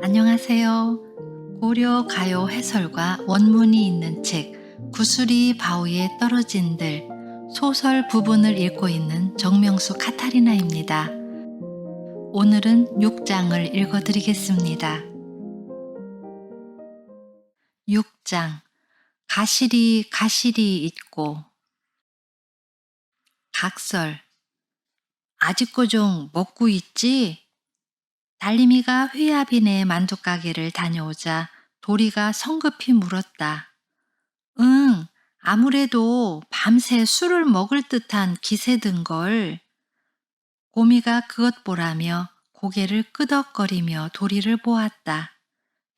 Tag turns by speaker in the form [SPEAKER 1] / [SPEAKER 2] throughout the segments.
[SPEAKER 1] 안녕하세요. 고려 가요 해설과 원문이 있는 책 구슬이 바위에 떨어진들 소설 부분을 읽고 있는 정명수 카타리나입니다. 오늘은 6장을 읽어드리겠습니다. 6장 가시리 가시리 있고. 각설 아직도 좀 먹고 있지? 달림이가 회합이네 만두가게를 다녀오자 도리가 성급히 물었다. 응, 아무래도 밤새 술을 먹을 듯한 기세든걸. 고미가 그것 보라며 고개를 끄덕거리며 도리를 보았다.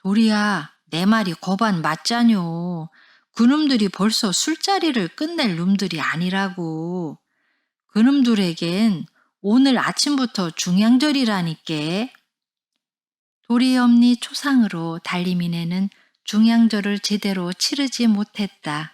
[SPEAKER 1] 도리야, 내 말이 거반 맞자뇨. 그놈들이 벌써 술자리를 끝낼 놈들이 아니라고. 그놈들에겐 오늘 아침부터 중양절이라니께. 도리엄니 초상으로 달림이네는 중양절을 제대로 치르지 못했다.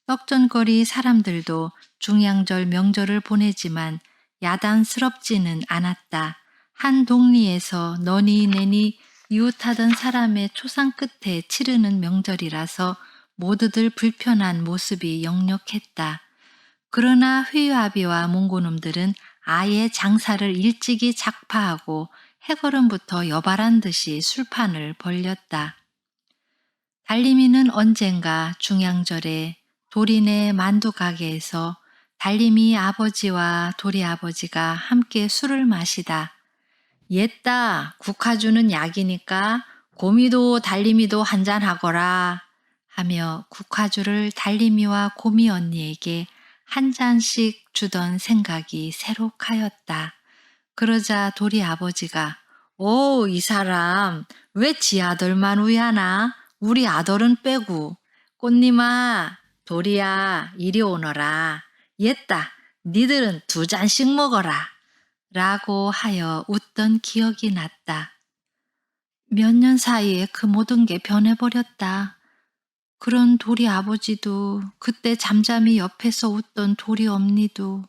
[SPEAKER 1] 떡전거리 사람들도 중양절 명절을 보내지만 야단스럽지는 않았다. 한 동리에서 너니 내니 이웃하던 사람의 초상 끝에 치르는 명절이라서 모두들 불편한 모습이 역력했다. 그러나 회유아비와 몽고놈들은 아예 장사를 일찍이 작파하고 해걸음부터 여발한 듯이 술판을 벌렸다. 달림이는 언젠가 중양절에 도리네 만두가게에서 달림이 아버지와 도리 아버지가 함께 술을 마시다. 옛다 국화주는 약이니까 고미도 달림이도 한잔하거라 하며 국화주를 달림이와 고미 언니에게 한 잔씩 주던 생각이 새록하였다. 그러자 도리 아버지가 오, 이 사람 왜 지 아들만 위하나? 우리 아들은 빼고. 꽃님아, 도리야 이리 오너라. 옛다 니들은 2잔씩 먹어라. 라고 하여 웃던 기억이 났다. 몇 년 사이에 그 모든 게 변해버렸다. 그런 도리 아버지도 그때 잠잠히 옆에서 웃던 도리 엄니도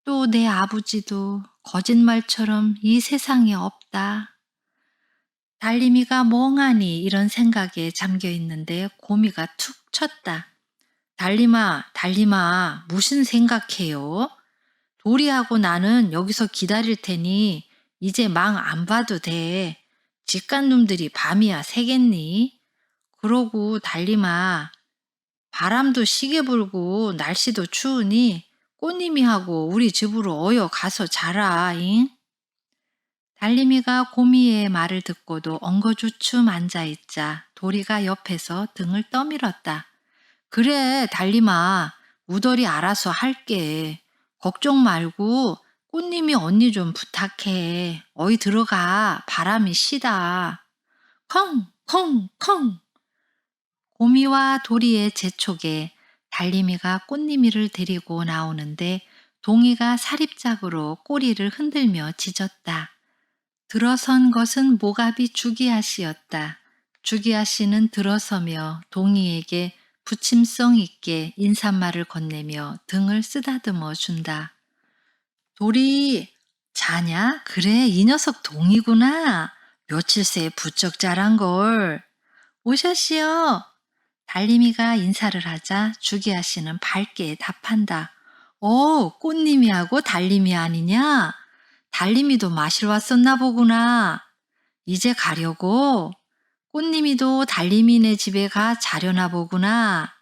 [SPEAKER 1] 또 내 아버지도 거짓말처럼 이 세상에 없다. 달림이가 멍하니 이런 생각에 잠겨 있는데 고미가 툭 쳤다. 달림아, 달림아, 무슨 생각해요? 도리하고 나는 여기서 기다릴 테니 이제 망 안 봐도 돼. 집간 놈들이 밤이야 새겠니? 그러고 달림아, 바람도 시게 불고 날씨도 추우니 꽃님이 하고 우리 집으로 어여 가서 자라. 잉? 달림이가 고미의 말을 듣고도 엉거주춤 앉아있자 도리가 옆에서 등을 떠밀었다. 그래 달림아, 우덜이 알아서 할게. 걱정 말고 꽃님이 언니 좀 부탁해. 어이 들어가, 바람이 시다. 컹 컹 컹. 고미와 도리의 재촉에 달림이가 꽃님이를 데리고 나오는데 동이가 사립작으로 꼬리를 흔들며 짖었다. 들어선 것은 모가비 주기아 씨였다. 주기아 씨는 들어서며 동이에게 부침성 있게 인사말을 건네며 등을 쓰다듬어 준다. 도리, 자냐? 그래, 이 녀석 동이구나. 며칠 새에 부쩍 자란걸. 오셨시요. 달림이가 인사를 하자 주기아 씨는 밝게 답한다. 꽃님이하고 달림이 아니냐? 달림이도 마실 왔었나 보구나. 이제 가려고? 꽃님이도 달림이네 집에 가 자려나 보구나.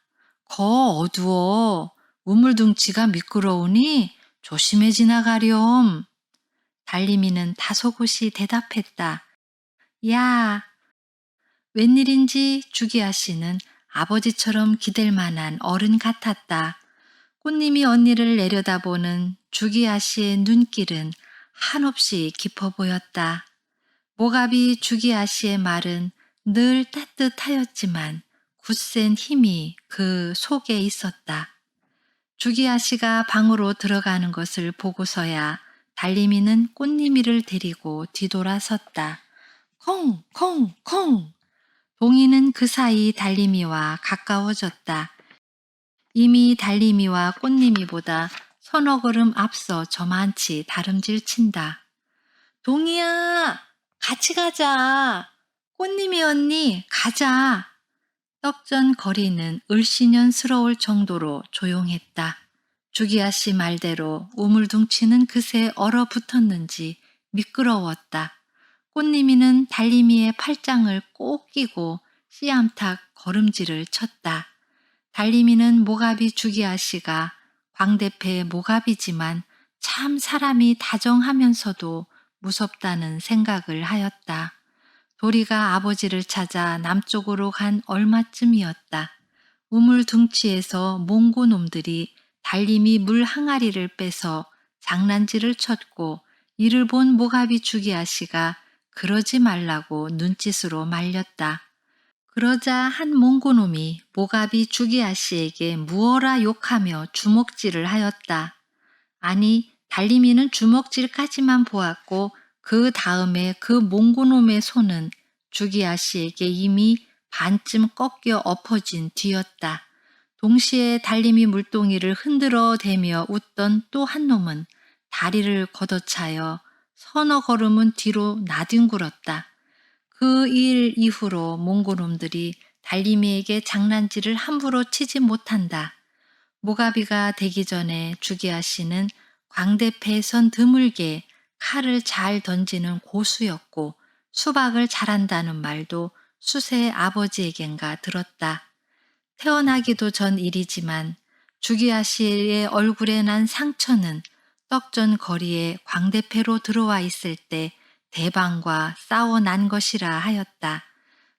[SPEAKER 1] 거 어두워. 우물둥치가 미끄러우니 조심해 지나가렴. 달림이는 다소곳이 대답했다. 야, 웬일인지 주기아 씨는 아버지처럼 기댈 만한 어른 같았다. 꽃님이 언니를 내려다보는 주기아 씨의 눈길은 한없이 깊어 보였다. 모가비 주기아 씨의 말은 늘 따뜻하였지만 굳센 힘이 그 속에 있었다. 주기아 씨가 방으로 들어가는 것을 보고서야 달림이는 꽃님이를 데리고 뒤돌아섰다. 콩, 콩, 콩. 동이는 그 사이 달림이와 가까워졌다. 이미 달림이와 꽃님이보다 서너 걸음 앞서 저만치 다름질 친다. 동이야, 같이 가자. 꽃님이 언니, 가자. 떡전 거리는 을씨년스러울 정도로 조용했다. 주기아 씨 말대로 우물둥치는 그새 얼어붙었는지 미끄러웠다. 꽃님이는 달림이의 팔짱을 꼭 끼고 씨암탉 걸음질을 쳤다. 달림이는 모가비 주기아 씨가 광대패의 모가비지만 참 사람이 다정하면서도 무섭다는 생각을 하였다. 도리가 아버지를 찾아 남쪽으로 간 얼마쯤이었다. 우물둥치에서 몽고 놈들이 달림이 물 항아리를 빼서 장난질을 쳤고 이를 본 모가비 주기아 씨가 그러지 말라고 눈짓으로 말렸다. 그러자 한 몽고놈이 모가비 주기아 씨에게 무어라 욕하며 주먹질을 하였다. 아니, 달림이는 주먹질까지만 보았고 그 다음에 그 몽고놈의 손은 주기아 씨에게 이미 반쯤 꺾여 엎어진 뒤였다. 동시에 달림이 물동이를 흔들어 대며 웃던 또 한 놈은 다리를 걷어차여 서너 걸음은 뒤로 나뒹굴었다. 그 일 이후로 몽고놈들이 달림이에게 장난질을 함부로 치지 못한다. 모가비가 되기 전에 주기아 씨는 광대패에선 드물게 칼을 잘 던지는 고수였고 수박을 잘한다는 말도 수세의 아버지에겐가 들었다. 태어나기도 전 일이지만 주기아 씨의 얼굴에 난 상처는 떡전 거리에 광대패로 들어와 있을 때 대방과 싸워 난 것이라 하였다.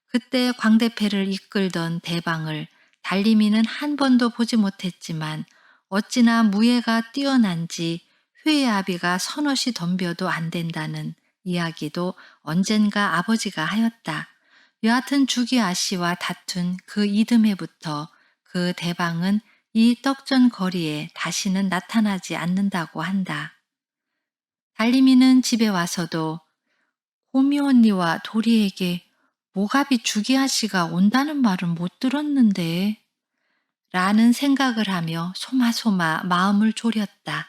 [SPEAKER 1] 그때 광대패를 이끌던 대방을 달림이는 한 번도 보지 못했지만 어찌나 무예가 뛰어난지 회의 아비가 서너시 덤벼도 안 된다는 이야기도 언젠가 아버지가 하였다. 여하튼 주기아 씨와 다툰 그 이듬해부터 그 대방은 이 떡전 거리에 다시는 나타나지 않는다고 한다. 달림이는 집에 와서도 고미 언니와 도리에게 모가비 주기아 씨가 온다는 말은 못 들었는데 라는 생각을 하며 소마소마 마음을 졸였다.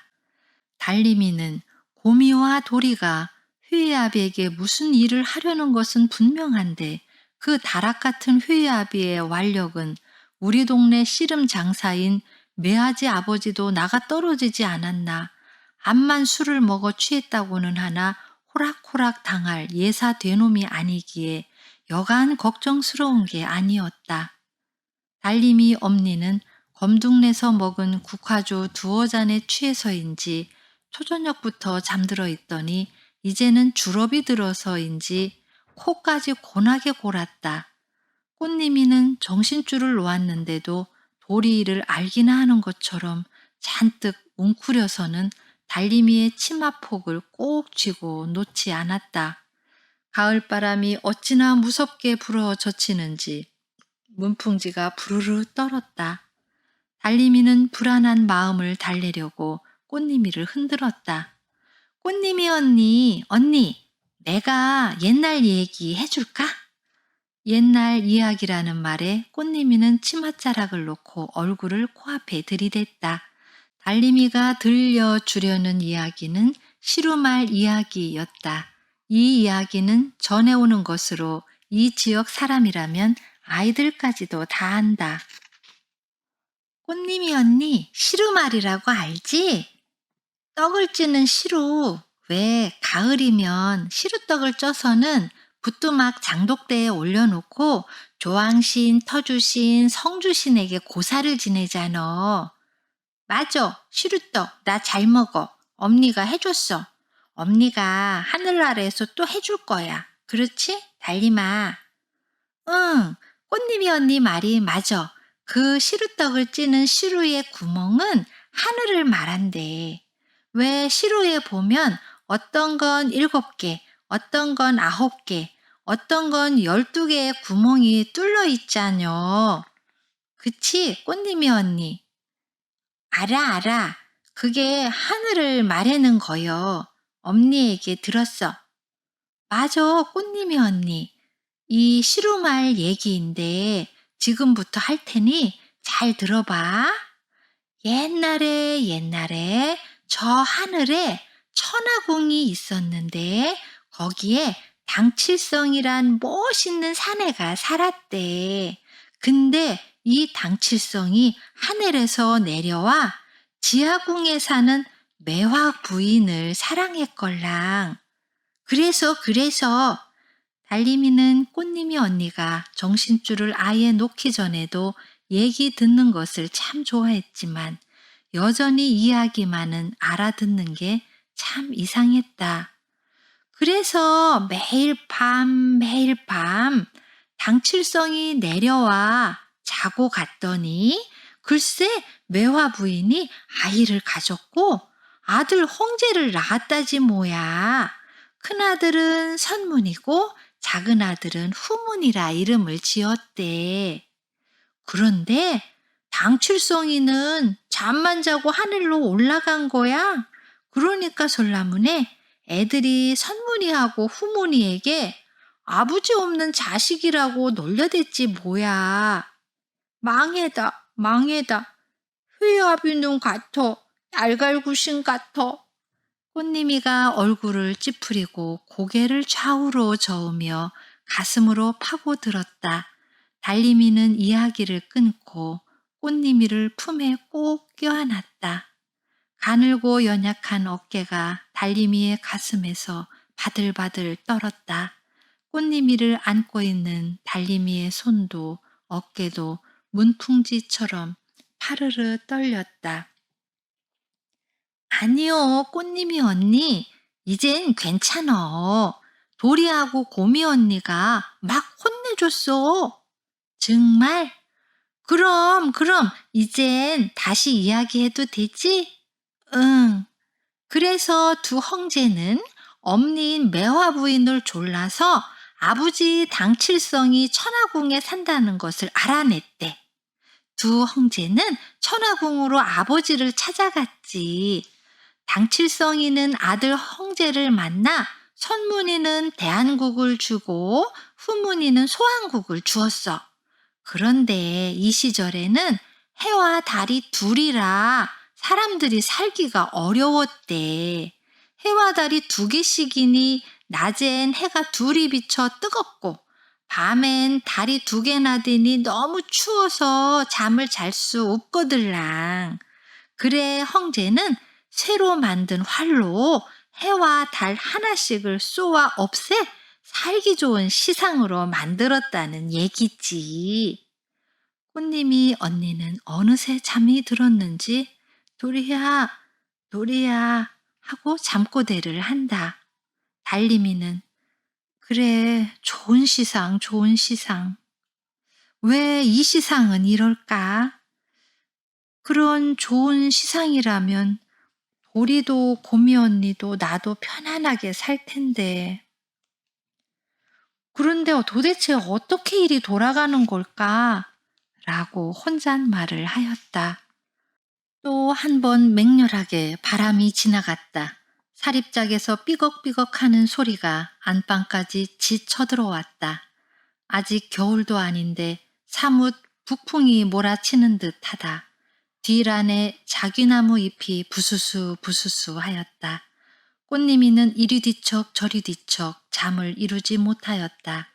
[SPEAKER 1] 달림이는 고미와 도리가 회의아비에게 무슨 일을 하려는 것은 분명한데 그 다락 같은 회의아비의 완력은 우리 동네 씨름 장사인 매아지 아버지도 나가 떨어지지 않았나. 암만 술을 먹어 취했다고는 하나 호락호락 당할 예사 되놈이 아니기에 여간 걱정스러운 게 아니었다. 달림이 엄니는 검둥내서 먹은 국화주 두어 잔에 취해서인지 초저녁부터 잠들어 있더니 이제는 주럽이 들어서인지 코까지 고나게 골았다. 꽃님이는 정신줄을 놓았는데도 도리 일을 알기나 하는 것처럼 잔뜩 웅크려서는 달림이의 치마폭을 꼭 쥐고 놓지 않았다. 가을바람이 어찌나 무섭게 불어 젖히는지 문풍지가 부르르 떨었다. 달림이는 불안한 마음을 달래려고 꽃님이를 흔들었다. 꽃님이 언니, 내가 옛날 얘기 해줄까? 옛날 이야기라는 말에 꽃님이는 치맛자락을 놓고 얼굴을 코앞에 들이댔다. 달림이가 들려주려는 이야기는 시루말 이야기였다. 이 이야기는 전해오는 것으로 이 지역 사람이라면 아이들까지도 다 안다. 꽃님이 언니, 시루말이라고 알지? 떡을 찌는 시루. 왜 가을이면 시루떡을 쪄서는 부뚜막 장독대에 올려놓고 조왕신, 터주신, 성주신에게 고사를 지내잖아. 맞아, 시루떡 나 잘 먹어. 엄니가 해줬어. 엄니가 하늘나라에서 또 해줄 거야. 그렇지? 달림아. 응, 꽃님이 언니 말이 맞아. 그 시루떡을 찌는 시루의 구멍은 하늘을 말한대. 왜 시루에 보면 어떤 건 7개, 어떤 건 9개, 어떤 건 12개의 구멍이 뚫려 있잖여. 그치, 꽃님이 언니? 알아. 그게 하늘을 말하는 거요. 엄니에게 들었어. 맞아, 꽃님이 언니. 이 시루말 얘기인데 지금부터 할 테니 잘 들어봐. 옛날에 옛날에 저 하늘에 천하궁이 있었는데 거기에 당칠성이란 멋있는 사내가 살았대. 근데 이 당칠성이 하늘에서 내려와 지하궁에 사는 매화 부인을 사랑했걸랑. 그래서 달림이는 꽃님이 언니가 정신줄을 아예 놓기 전에도 얘기 듣는 것을 참 좋아했지만 여전히 이야기만은 알아듣는 게 참 이상했다. 그래서 매일 밤 당칠성이 내려와 자고 갔더니 글쎄 매화 부인이 아이를 가졌고 아들 홍제를 낳았다지 뭐야. 큰아들은 선문이고 작은아들은 후문이라 이름을 지었대. 그런데 당칠성이는 잠만 자고 하늘로 올라간 거야. 그러니까 설라문에 애들이 선문이하고 후문이에게 아버지 없는 자식이라고 놀려댔지 뭐야. 망해다, 망해다. 회아비는 같어. 날갈구신 같아. 꽃님이가 얼굴을 찌푸리고 고개를 좌우로 저으며 가슴으로 파고들었다. 달림이는 이야기를 끊고 꽃님이를 품에 꼭 껴안았다. 가늘고 연약한 어깨가 달림이의 가슴에서 바들바들 떨었다. 꽃님이를 안고 있는 달림이의 손도 어깨도 문풍지처럼 파르르 떨렸다. 아니요, 꽃님이 언니. 이젠 괜찮어. 도리하고 고미 언니가 막 혼내줬어. 정말? 그럼, 이젠 다시 이야기해도 되지? 응. 그래서 두 형제는 엄니인 매화 부인을 졸라서 아버지 당칠성이 천하궁에 산다는 것을 알아냈대. 두 형제는 천하궁으로 아버지를 찾아갔지. 당칠성이는 아들 형제를 만나 선문이는 대한국을 주고 후문이는 소한국을 주었어. 그런데 이 시절에는 해와 달이 둘이라 사람들이 살기가 어려웠대. 해와 달이 두 개씩이니 낮엔 해가 둘이 비쳐 뜨겁고 밤엔 달이 두 개나 되니 너무 추워서 잠을 잘 수 없거들랑. 그래 형제는 새로 만든 활로 해와 달 하나씩을 쏘아 없애 살기 좋은 시상으로 만들었다는 얘기지. 꽃님이 언니는 어느새 잠이 들었는지 도리야, 도리야 하고 잠꼬대를 한다. 달림이는 그래, 좋은 시상, 좋은 시상. 왜 이 시상은 이럴까? 그런 좋은 시상이라면 도리도 고미 언니도 나도 편안하게 살 텐데. 그런데 도대체 어떻게 일이 돌아가는 걸까? 라고 혼잣말을 하였다. 또 한 번 맹렬하게 바람이 지나갔다. 사립작에서 삐걱삐걱 하는 소리가 안방까지 치쳐들어왔다. 아직 겨울도 아닌데 사뭇 북풍이 몰아치는 듯하다. 뒷안에 자귀나무 잎이 부수수 부수수 하였다. 꽃님이는 이리 뒤척 저리 뒤척 잠을 이루지 못하였다.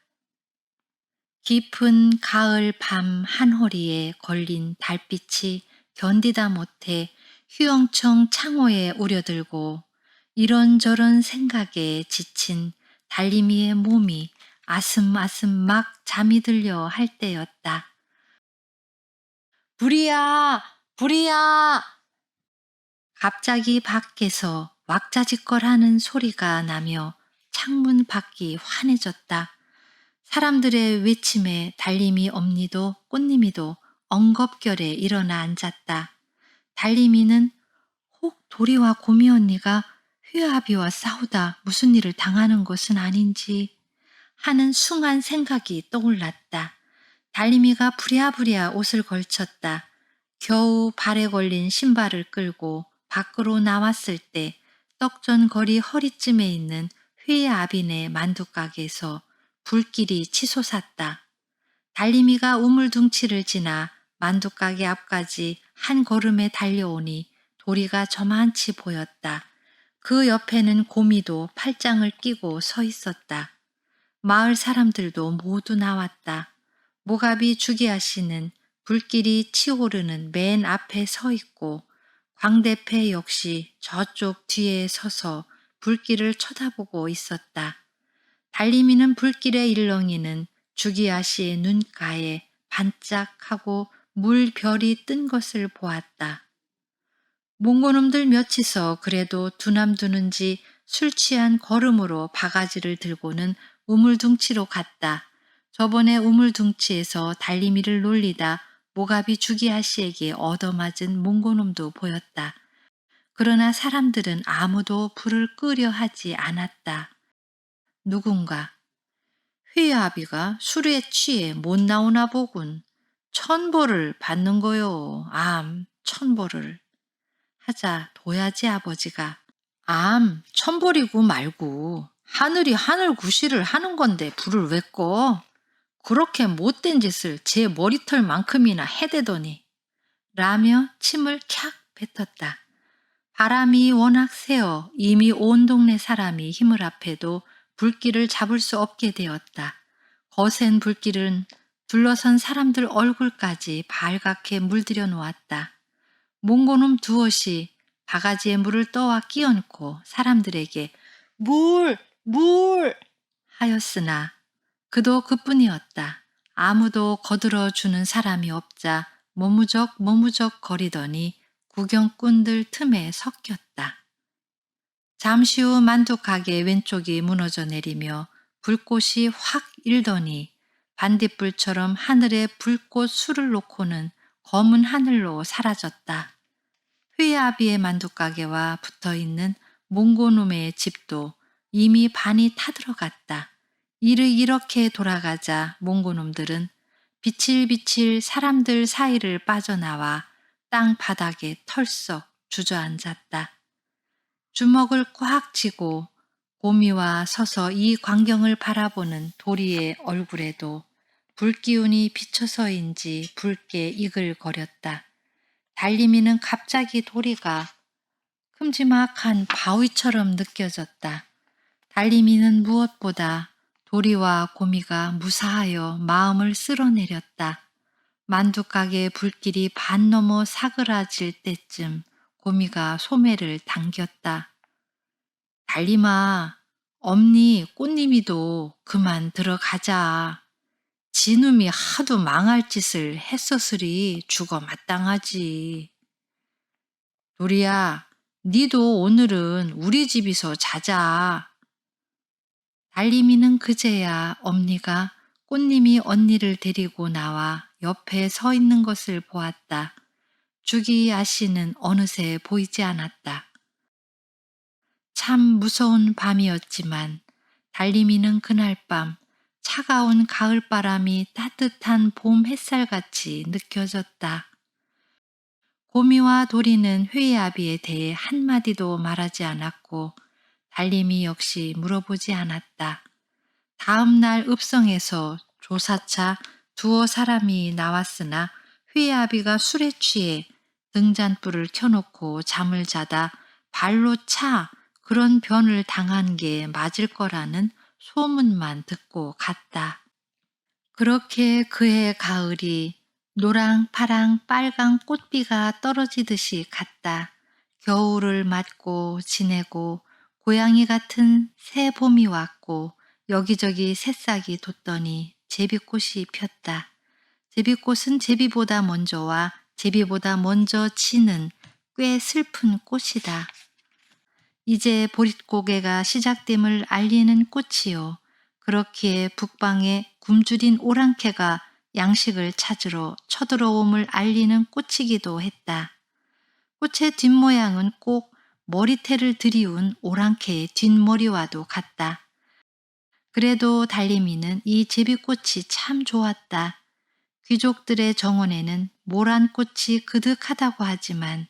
[SPEAKER 1] 깊은 가을 밤 한허리에 걸린 달빛이 견디다 못해 휘영청 창호에 우려들고 이런저런 생각에 지친 달림이의 몸이 아슴아슴 막 잠이 들려 할 때였다. 불이야! 불이야! 갑자기 밖에서 왁자지껄하는 소리가 나며 창문 밖이 환해졌다. 사람들의 외침에 달림이 엄니도 꽃님이도 엉겁결에 일어나 앉았다. 달림이는 혹 도리와 고미 언니가 휘아비와 싸우다 무슨 일을 당하는 것은 아닌지 하는 숭한 생각이 떠올랐다. 달림이가 부랴부랴 옷을 걸쳤다. 겨우 발에 걸린 신발을 끌고 밖으로 나왔을 때 떡전거리 허리쯤에 있는 휘아비네 만두가게에서 불길이 치솟았다. 달림이가 우물둥치를 지나 만두가게 앞까지 한 걸음에 달려오니 도리가 저만치 보였다. 그 옆에는 고미도 팔짱을 끼고 서 있었다. 마을 사람들도 모두 나왔다. 모가비 주기아 씨는 불길이 치오르는 맨 앞에 서 있고 광대패 역시 저쪽 뒤에 서서 불길을 쳐다보고 있었다. 달리미는 불길의 일렁이는 주기아 씨의 눈가에 반짝하고 물별이 뜬 것을 보았다. 몽고놈들 몇이서 그래도 두남두는지 술 취한 걸음으로 바가지를 들고는 우물둥치로 갔다. 저번에 우물둥치에서 달리미를 놀리다 모가비 주기아 씨에게 얻어맞은 몽고놈도 보였다. 그러나 사람들은 아무도 불을 끄려 하지 않았다. 누군가 휘아비가 술에 취해 못 나오나 보군. 천보를 받는 거요. 천보를. 하자 도야지 아버지가 천벌이고 말고 하늘이 하늘 구실을 하는 건데 불을 왜 꺼? 그렇게 못된 짓을 제 머리털만큼이나 해대더니 라며 침을 캬 뱉었다. 바람이 워낙 세어 이미 온 동네 사람이 힘을 합해도 불길을 잡을 수 없게 되었다. 거센 불길은 둘러선 사람들 얼굴까지 발갛게 물들여 놓았다. 몽고놈 두엇이 바가지에 물을 떠와 끼얹고 사람들에게 물! 하였으나 그도 그뿐이었다. 아무도 거들어주는 사람이 없자 머무적 거리더니 구경꾼들 틈에 섞였다. 잠시 후 만두 가게 왼쪽이 무너져 내리며 불꽃이 확 일더니 반딧불처럼 하늘에 불꽃 술을 놓고는 검은 하늘로 사라졌다. 휘아비의 만두가게와 붙어있는 몽고놈의 집도 이미 반이 타들어갔다. 일을 이렇게 돌아가자 몽고놈들은 비칠비칠 사람들 사이를 빠져나와 땅 바닥에 털썩 주저앉았다. 주먹을 꽉 쥐고 고미와 서서 이 광경을 바라보는 도리의 얼굴에도 불기운이 비쳐서인지 붉게 이글거렸다. 달리미는 갑자기 도리가 큼지막한 바위처럼 느껴졌다. 달리미는 무엇보다 도리와 고미가 무사하여 마음을 쓸어내렸다. 만두가게 불길이 반 넘어 사그라질 때쯤 고미가 소매를 당겼다. 달리마, 엄니 꽃님이도 그만 들어가자. 지놈이 하도 망할 짓을 했었으리 죽어 마땅하지. 도리야, 니도 오늘은 우리 집에서 자자. 달리미는 그제야 엄니가 꽃님이 언니를 데리고 나와 옆에 서 있는 것을 보았다. 주기아 씨는 어느새 보이지 않았다. 참 무서운 밤이었지만 달리미는 그날 밤 차가운 가을바람이 따뜻한 봄 햇살같이 느껴졌다. 고미와 도리는 회의아비에 대해 한마디도 말하지 않았고 달림이 역시 물어보지 않았다. 다음 날 읍성에서 조사차 두어 사람이 나왔으나 회의아비가 술에 취해 등잔불을 켜놓고 잠을 자다 발로 차 그런 변을 당한 게 맞을 거라는 소문만 듣고 갔다. 그렇게 그해 가을이 노랑, 파랑, 빨강 꽃비가 떨어지듯이 갔다. 겨울을 맞고 지내고 고양이 같은 새 봄이 왔고 여기저기 새싹이 돋더니 제비꽃이 폈다. 제비꽃은 제비보다 먼저 와 제비보다 먼저 지는 꽤 슬픈 꽃이다. 이제 보릿고개가 시작됨을 알리는 꽃이요. 그렇기에 북방에 굶주린 오랑캐가 양식을 찾으러 쳐들어옴을 알리는 꽃이기도 했다. 꽃의 뒷모양은 꼭 머리태를 들이운 오랑캐의 뒷머리와도 같다. 그래도 달림이는 이 제비꽃이 참 좋았다. 귀족들의 정원에는 모란 꽃이 그득하다고 하지만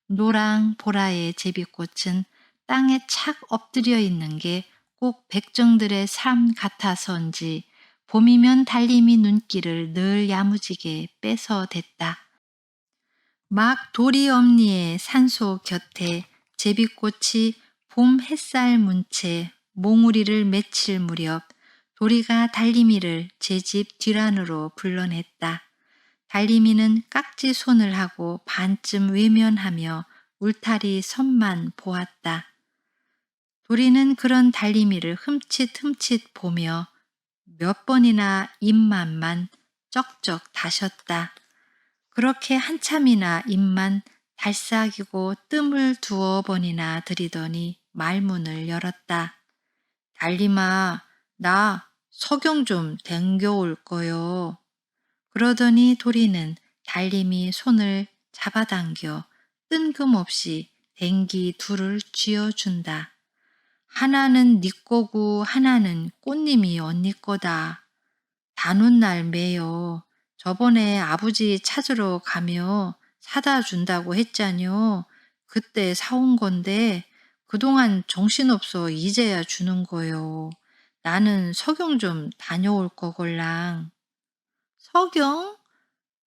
[SPEAKER 1] 노랑 보라의 제비꽃은 땅에 착 엎드려 있는 게 꼭 백정들의 삶 같아서인지 봄이면 달림이 눈길을 늘 야무지게 뺏어댔다. 막 도리 엄니의 산소 곁에 제비꽃이 봄 햇살 문채 몽우리를 맺힐 무렵 도리가 달림이를 제 집 뒤란으로 불러냈다. 달림이는 깍지 손을 하고 반쯤 외면하며 울타리 선만 보았다. 도리는 그런 달림이를 흠칫흠칫 보며 몇 번이나 입만만 쩍쩍 다셨다. 그렇게 한참이나 입만 달싹이고 뜸을 두어 번이나 들이더니 말문을 열었다. 달림아, 나 석영 좀 댕겨올 거요. 그러더니 도리는 달림이 손을 잡아당겨 뜬금없이 댕기 둘을 쥐어준다. 하나는 네 거고 하나는 꽃님이 언니 거다. 단오날 매요. 저번에 아버지 찾으러 가며 사다 준다고 했잖요. 그때 사온 건데 그동안 정신없어 이제야 주는 거요. 나는 석영 좀 다녀올 거걸랑. 석영?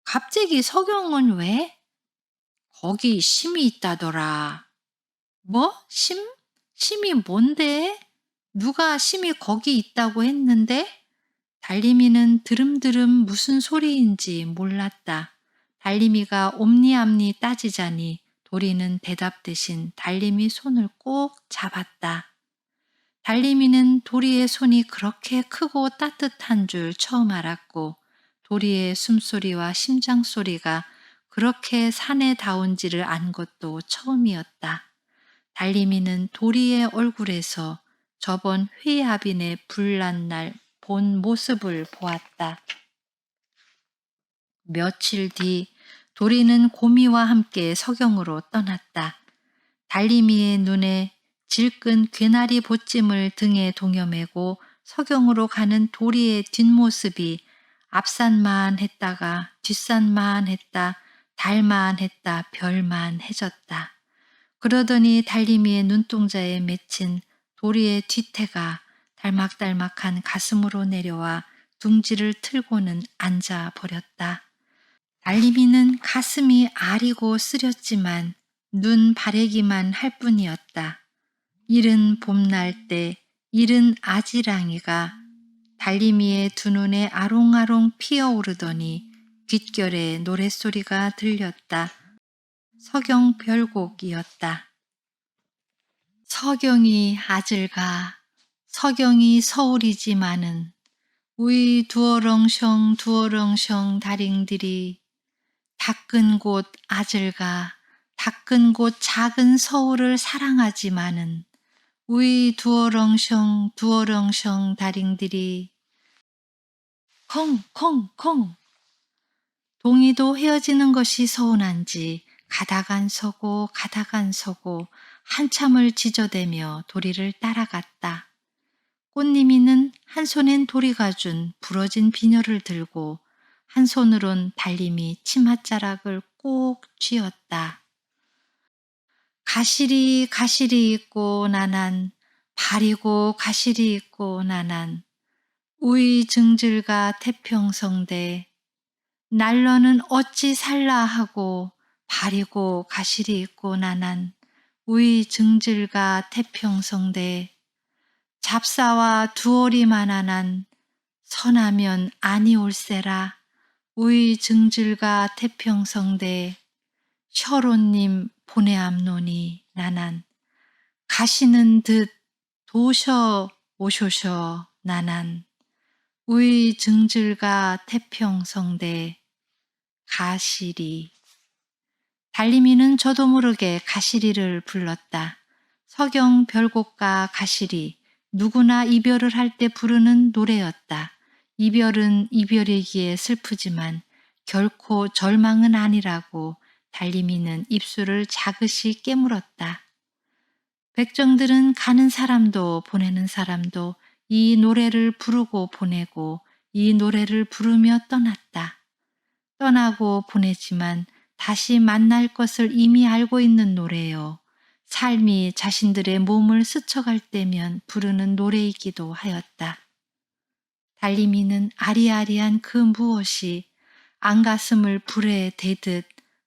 [SPEAKER 1] 갑자기 석영은 왜? 거기 심이 있다더라. 뭐? 심? 심이 뭔데? 누가 심이 거기 있다고 했는데? 달림이는 드름드름 무슨 소리인지 몰랐다. 달림이가 옴니암니 따지자니 도리는 대답 대신 달림이 손을 꼭 잡았다. 달림이는 도리의 손이 그렇게 크고 따뜻한 줄 처음 알았고 도리의 숨소리와 심장소리가 그렇게 사내다운지를 안 것도 처음이었다. 달림이는 도리의 얼굴에서 저번 회합인의 불난 날 본 모습을 보았다. 며칠 뒤 도리는 고미와 함께 석영으로 떠났다. 달림이의 눈에 질끈 괴나리 보찜을 등에 동여매고 석영으로 가는 도리의 뒷모습이 앞산만 했다가 뒷산만 했다, 달만 했다, 별만 해졌다. 그러더니 달림이의 눈동자에 맺힌 도리의 뒤태가 달막달막한 가슴으로 내려와 둥지를 틀고는 앉아버렸다. 달림이는 가슴이 아리고 쓰렸지만 눈 바래기만 할 뿐이었다. 이른 봄날 때 이른 아지랑이가 달림이의 두 눈에 아롱아롱 피어오르더니 귓결에 노랫소리가 들렸다. 석영 별곡이었다. 석영이 아질가 석영이 서울이지만은 우이 두어렁셩 두어렁셩 다링들이 닦은 곳 아질가 닦은 곳 작은 서울을 사랑하지만은 우이 두어렁셩 두어렁셩 다링들이 콩콩콩 동이도 헤어지는 것이 서운한지 가다간 서고 가다간 서고 한참을 지저대며 도리를 따라갔다. 꽃님이는 한 손엔 도리가 준 부러진 비녀를 들고 한 손으론 달림이 치맛자락을 꼭 쥐었다. 가시리 가시리 있고 나난 발이고 가시리 있고 나난 우이 증질가 태평성대 날러는 어찌 살라 하고 발이고 가시리 있고 나난 우이 증질가 태평성대 잡사와 두어리만한 선하면 아니올세라 우이 증질가 태평성대 셔론님 보내암노니 나난 가시는 듯 도셔 오쇼셔 나난 우이 증질가 태평성대 가시리. 달림이는 저도 모르게 가시리를 불렀다. 석영 별곡과 가시리, 누구나 이별을 할 때 부르는 노래였다. 이별은 이별이기에 슬프지만 결코 절망은 아니라고 달림이는 입술을 자긋이 깨물었다. 백정들은 가는 사람도 보내는 사람도 이 노래를 부르고 보내고 이 노래를 부르며 떠났다. 떠나고 보내지만 다시 만날 것을 이미 알고 있는 노래요. 삶이 자신들의 몸을 스쳐갈 때면 부르는 노래이기도 하였다. 달림이는 아리아리한 그 무엇이 안가슴을 불에 대듯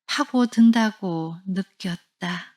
[SPEAKER 1] 파고든다고 느꼈다.